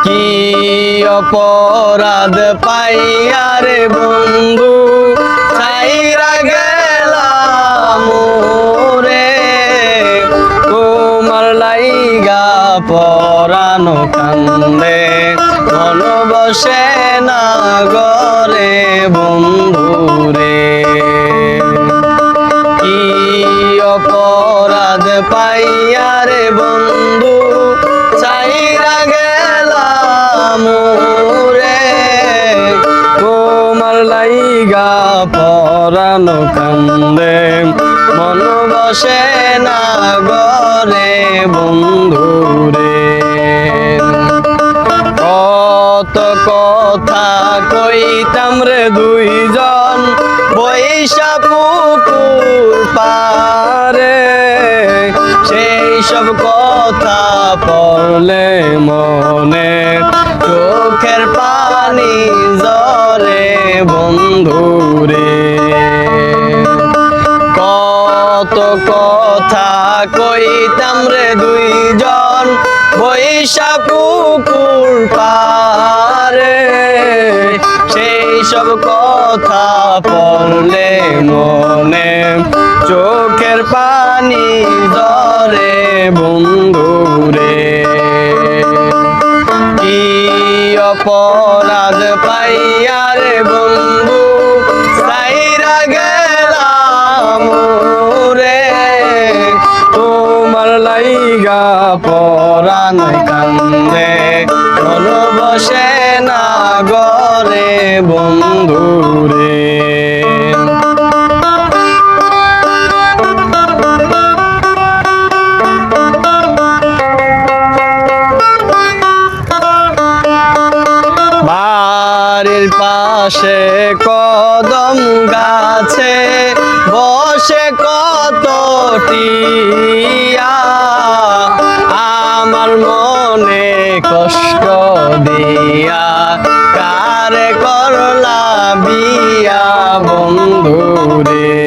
কি অপরাধ পাইয়া রে বন্ধু ছাইরা গেলাম রে, তোমার লাইগা পরানো কান্দে মন বসে না গরে বন্ধু রে। কি অপরাধ পাইয়া রে বন্ধু ছাইরা গেলাম রে, তোমার লাইগা পরানো কান্দে মন বসে না গরে বন্ধু রে। কত কথা কইতাম রে দুইজন বৈশা পুকুর পারে, সেই সব কথা পড়লে মনে চোখের পানি ঝরে বন্ধু রে। কত কথা কইতাম রে দুইজন বৈশা পুকুর পারে, সেই সব কথা পড়লে মনে চোখের পানি ঝরে বন্ধু রে। কি অপরাধ পাইয়া রে বন্ধু ছাইরা গেলাম রে, তোমার লাইগা পরান কান্দে মন বসে না গরে বন্ধু রে। বাড়ির পাশে কদম গাছে বসে কত টিয়া, আমার মনে কষ্ট দিয়া কারে করলা বিয়া বন্ধু রে।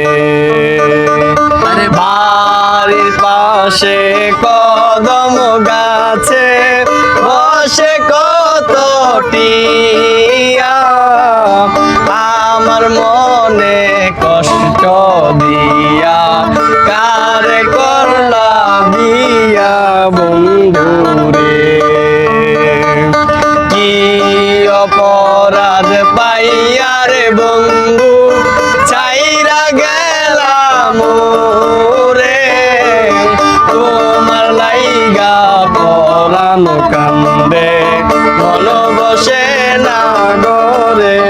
আরে বাড়ির পাশে কদম গাছে বসে কত টিয়া, আমার মনে কষ্ট দিয়া কারে করলা বিয়া বন্ধু রে। কি অপরাধ পাইয়া রে বন্ধু ছাইরা গেলাম রে, তোমার লাইগা পরানো কান্দে মন বসে না গরে